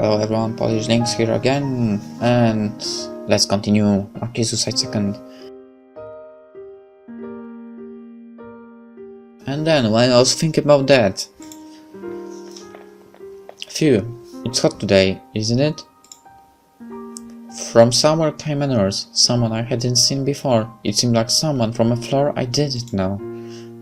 Hello everyone, PolishLynx here again, and let's continue Narcissu side second. And then, while I was thinking about that, phew, it's hot today, isn't it? From somewhere came a nurse, someone I hadn't seen before. It seemed like someone from a floor I didn't know.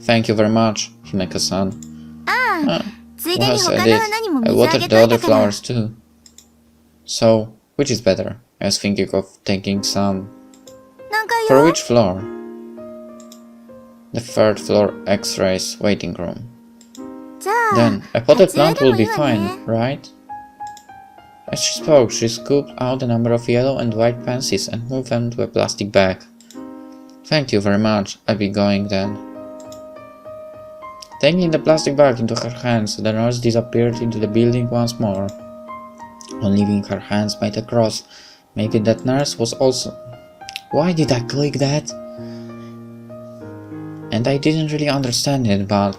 Thank you very much, Himeko-san. Yes, I did. I watered the other flowers too. So, which is better? I was thinking of taking some. For which floor? The third floor X-rays waiting room. Then, a potted plant will be fine, right? As she spoke, she scooped out a number of yellow and white pansies and moved them to a plastic bag. Thank you very much, I'll be going then. Taking the plastic bag into her hands, the nurse disappeared into the building once more. On leaving, her hands made a cross. Maybe that nurse was also... Why did I click that? And I didn't really understand it, but...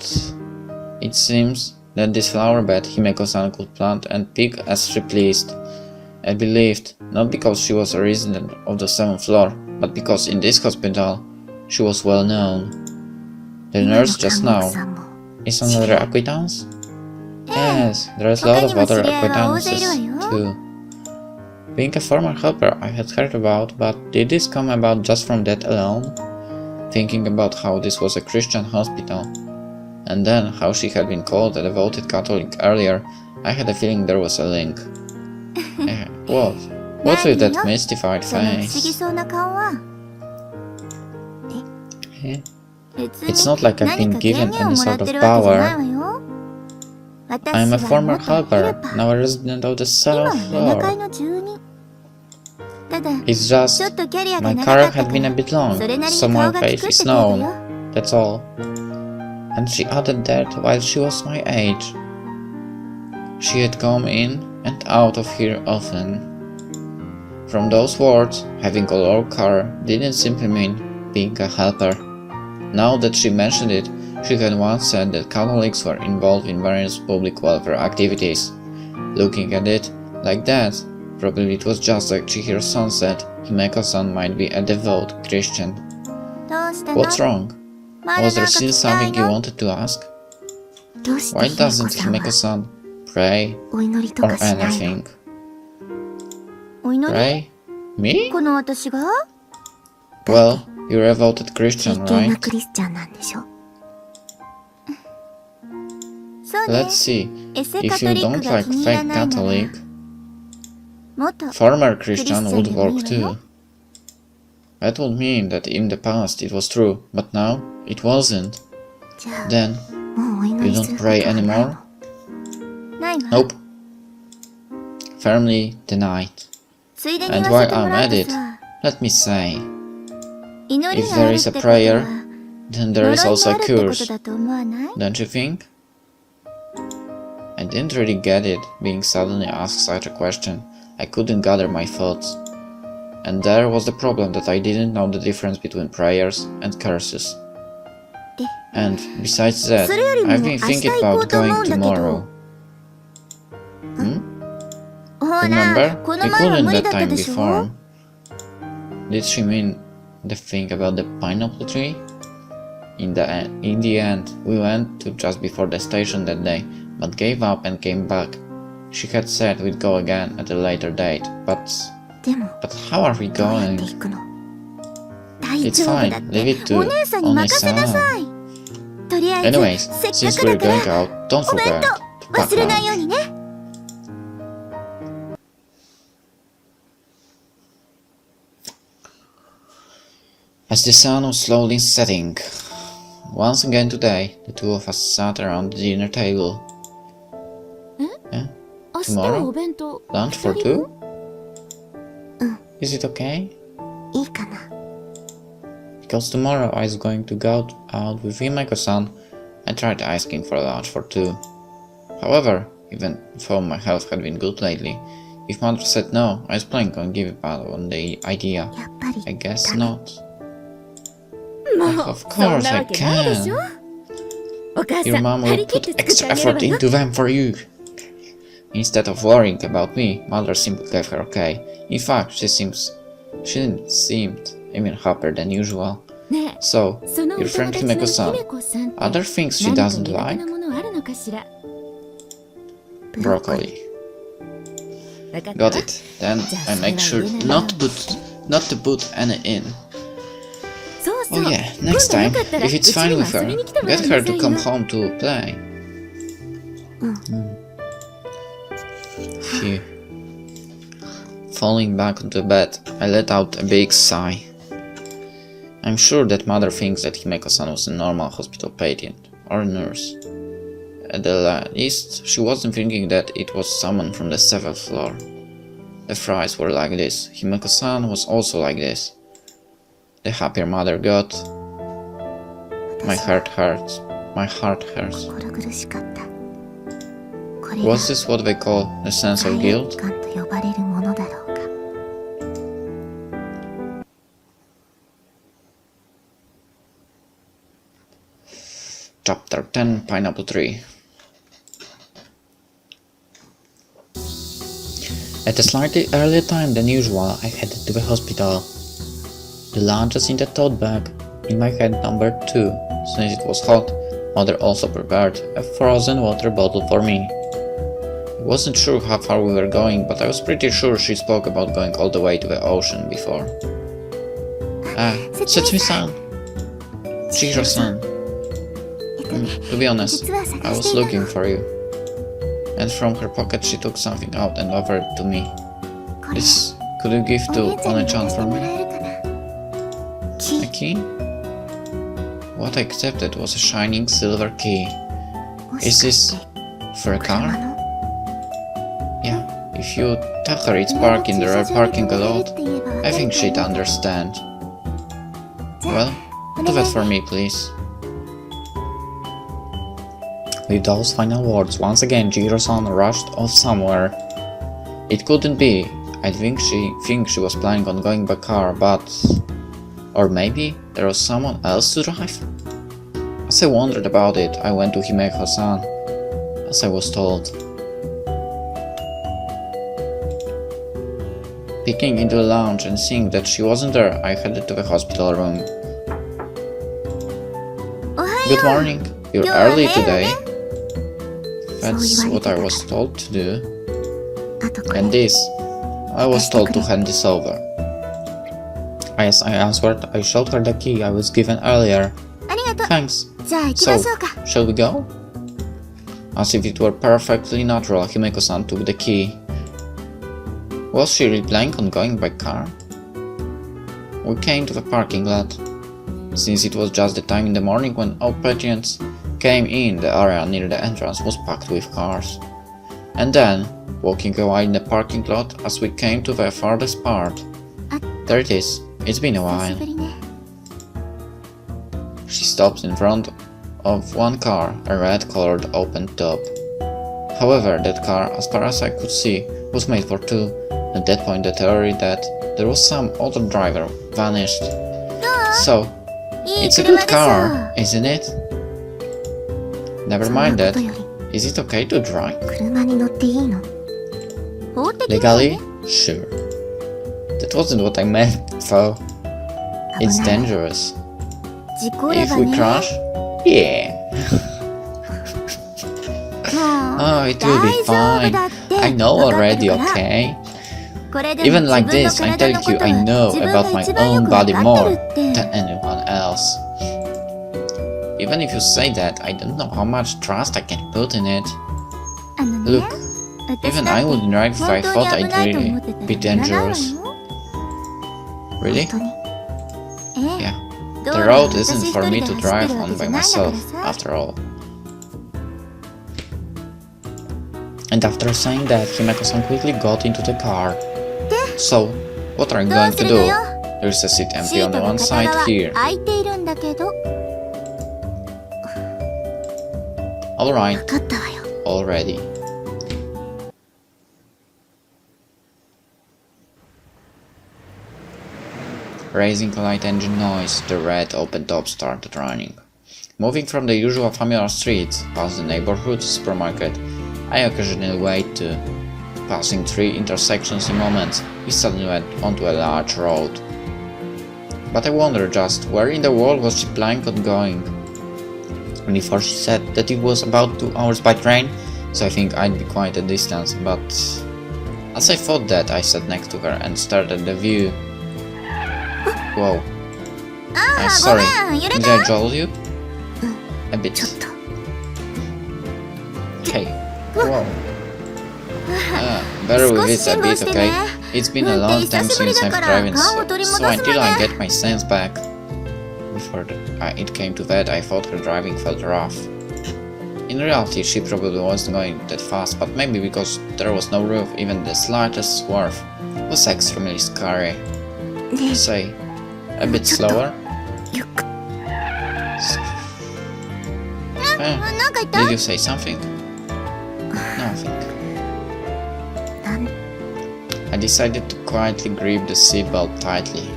It seems that this flower bed Himeko-san could plant and pick as she pleased. I believed, not because she was a resident of the 7th floor, but because in this hospital, she was well known. The nurse just now is another acquaintance? Yes, there is a lot of other acquaintances too. Being a former helper I had heard about, but did this come about just from that alone? Thinking about how this was a Christian hospital, and then how she had been called a devoted Catholic earlier, I had a feeling there was a link. What? What's with that mystified face? It's not like I've been given any sort of power. I am a former helper, now a resident of the 7th floor. It's just, my career had been a bit long, so my face is known, that's all. And she added that while she was my age. She had come in and out of here often. From those words, having a low career didn't simply mean being a helper. Now that she mentioned it, she had once said that Catholics were involved in various public welfare activities. Looking at it like that, probably it was just like Chihiro's son said, Himeko-san might be a devout Christian. What's wrong? Was there still something you wanted to ask? Why doesn't Himeko-san pray or anything? Pray? Me? Well, you're a devoted Christian, right? Let's see, if you don't like fake Catholic, former Christian would work too. That would mean that in the past it was true, but now it wasn't. Then, you don't pray anymore? Nope. Firmly denied. And while I'm at it, let me say, if there is a prayer, then there is also a curse, don't you think? I didn't really get it, being suddenly asked such a question. I couldn't gather my thoughts. And there was the problem that I didn't know the difference between prayers and curses. And besides that, I've been thinking about going tomorrow. Remember? I couldn't that time before. Did she mean the thing about the pineapple tree? In the end, we went to just before the station that day, but gave up and came back. She had said we'd go again at a later date, but how are we going? It's fine, leave it to One-san. Anyways, since we're going out, don't forget to pack lunch. As the sun was slowly setting, once again today, the two of us sat around the dinner table. Tomorrow? Lunch for two? Is it okay? Because tomorrow I was going to go out with Himeko-san. I tried asking for lunch for two. However, even though my health had been good lately, if mother said no, I was planning on giving up on the idea. I guess not. Of course I can. Your mom will put extra effort into them for you. Instead of worrying about me, Mother simply gave her okay. In fact, she didn't seem even happier than usual. So, your friend Himeko-san, other things she doesn't like? Broccoli. Got it. Then I make sure not to put any in. Oh yeah, next time, if it's fine with her, get her to come home to play. Phew. Falling back onto bed, I let out a big sigh. I'm sure that Mother thinks that Himeko-san was a normal hospital patient, or nurse. At the least, she wasn't thinking that it was someone from the 7th floor. The fries were like this, Himeko-san was also like this. The happier Mother got, my heart hurts. Was this what they call the sense of guilt? Chapter 10, Pineapple Tree. At a slightly earlier time than usual, I headed to the hospital. The lunch was in the tote bag, in my head number 2. Since it was hot, Mother also prepared a frozen water bottle for me. I wasn't sure how far we were going, but I was pretty sure she spoke about going all the way to the ocean before. Setsumi-san! Chihiro-san! To be honest, I was looking for you. And from her pocket she took something out and offered it to me. This could you give to One-chan for me? A key? What I accepted was a shining silver key. Is this for a car? Yeah, if you tell her it's parked in the rear parking lot, I think she'd understand. Well, do that for me, please. With those final words, once again Chihiro-san rushed off somewhere. It couldn't be. I think she was planning on going by car, but... Or maybe there was someone else to drive? As I wondered about it, I went to Himeko-san, as I was told. Peeking into the lounge and seeing that she wasn't there, I headed to the hospital room. Good morning. You're early today. That's what I was told to do. And this, I was told to hand this over. As I answered, I showed her the key I was given earlier. Thanks. So, shall we go? As if it were perfectly natural, Himeko-san took the key. Was she really planning on going by car? We came to the parking lot. Since it was just the time in the morning when outpatients came in, the area near the entrance was packed with cars. And then, walking away in the parking lot as we came to the farthest part. There it is. It's been a while. She stopped in front of one car, a red-colored open top. However, that car, as far as I could see, was made for two. At that point the theory that there was some other driver vanished. So, it's a good car, isn't it? Never mind that. Is it okay to drive? Legally? Sure. That wasn't what I meant, though. It's dangerous. If we crash? Yeah. Oh, it will be fine. I know already, okay? Even like this, I tell you I know about my own body more than anyone else. Even if you say that, I don't know how much trust I can put in it. Look, even I wouldn't drive if I thought I'd really be dangerous. Really? Yeah. The road isn't for me to drive on by myself, after all. And after saying that, Himeko-san quickly got into the car. So, what are you going to do? There's a seat empty on the one side here. Alright, already. Raising a light engine noise, the red open top started running. Moving from the usual familiar streets, past the neighborhood supermarket, I occasionally wait too. Passing 3 intersections in moments, we suddenly went onto a large road. But I wonder just where in the world was she planning on going? And before she said that it was about 2 hours by train, so I think I'd be quite a distance, but as I thought that, I sat next to her and stared at the view. Whoa. I'm sorry, did I jolt you? A bit. Hey. Whoa. Bear with it a bit, okay? It's been a long time since I've driven, so until I get my sense back. Before it came to that, I thought her driving felt rough. In reality, she probably wasn't going that fast, but maybe because there was no roof, even the slightest swerve was extremely scary. Say, a bit slower? Did you say something? Nothing. I decided to quietly grip the seatbelt tightly.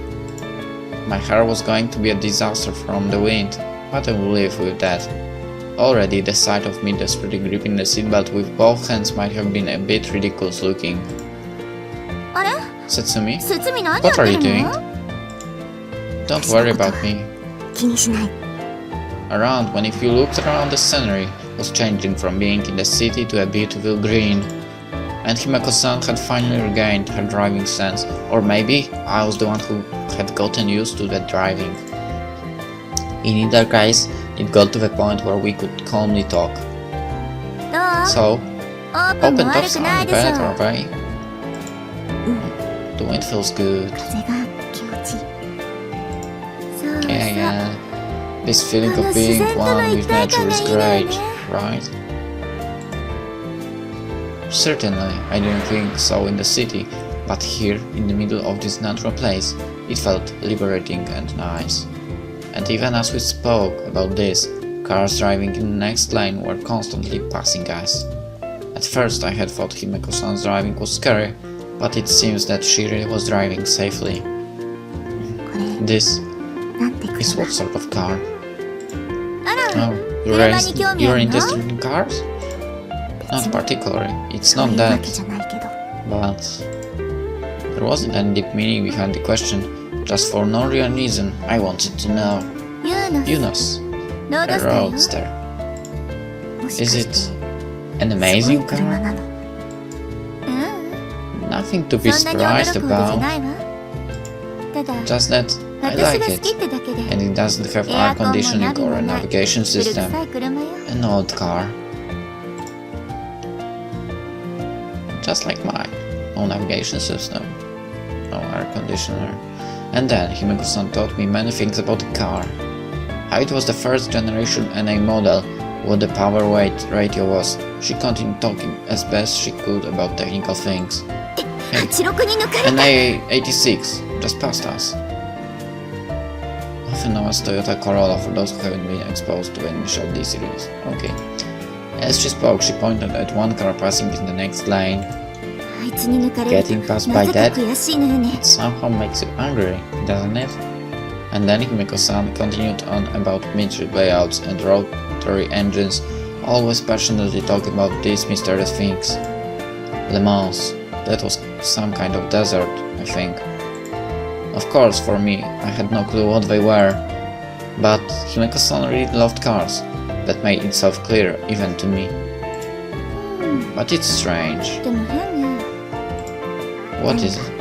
My hair was going to be a disaster from the wind, but I will live with that. Already the sight of me desperately gripping the seatbelt with both hands might have been a bit ridiculous looking. Setsumi? What are you doing? Don't worry about me. Around when if you looked around, the scenery was changing from being in the city to a beautiful green. And Himeko-san had finally regained her driving sense, or maybe I was the one who had gotten used to that driving. In either case, it got to the point where we could calmly talk. So, open tops are better, right? The wind feels good. Yeah. This feeling of being one with nature is great, right? Certainly, I didn't think so in the city, but here, in the middle of this natural place, it felt liberating and nice. And even as we spoke about this, cars driving in the next lane were constantly passing us. At first I had thought Himeko-san's driving was scary, but it seems that she really was driving safely. This is what sort of car? Oh, you're interested in cars? Not particularly, it's not that, but there wasn't any deep meaning behind the question, just for no real reason I wanted to know. Yunus, a roadster. Is it an amazing car? Nothing to be surprised about, just that I like it, and it doesn't have air conditioning or a navigation system. An old car. Just like mine. No navigation system, no air conditioner. And then Himeko-san taught me many things about the car. How it was the first generation NA model, what the power weight ratio was. She continued talking as best she could about technical things. Hey, NA 86, just past us. Often known as Toyota Corolla for those who haven't been exposed to initial D series. Okay. As she spoke, she pointed at one car passing in the next lane. Getting passed by that, it somehow makes you angry, doesn't it? And then Himeko-san continued on about mid-street layouts and rotary engines, always passionately talking about these mysterious things. Le Mans, that was some kind of desert, I think. Of course, for me, I had no clue what they were, but Himeko-san really loved cars. That made itself clear even to me. But it's strange. What is it?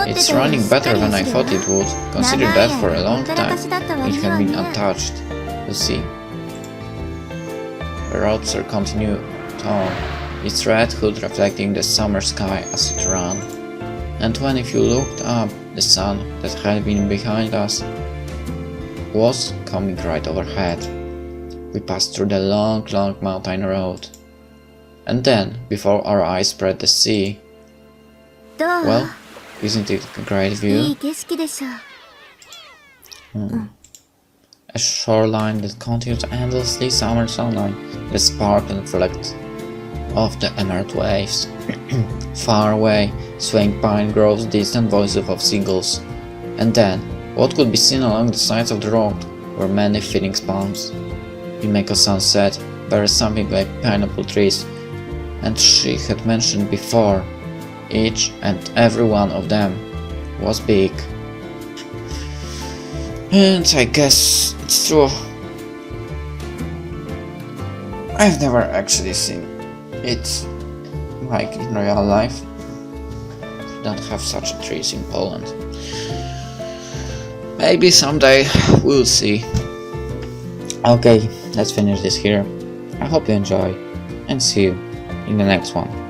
It's running better than I thought it would. Consider that for a long time it had been untouched. You see. The roadster continued on, its red hood reflecting the summer sky as it ran. And when if you looked up, the sun that had been behind us was coming right overhead. We passed through the long mountain road. And then, before our eyes spread the sea. Well, isn't it a great view? A shoreline that continues endlessly summer sunlight that sparkle and reflect off the emerald waves. Far away, swaying pine groves, distant voices of seagulls. And then, what could be seen along the sides of the road were many feeding ponds. Himeko-san said There is something like pineapple trees, and she had mentioned before, each and every one of them was big. And I guess it's true. I've never actually seen it like in real life. We don't have such trees in Poland. Maybe someday we'll see. Okay, let's finish this here. I hope you enjoy and see you in the next one.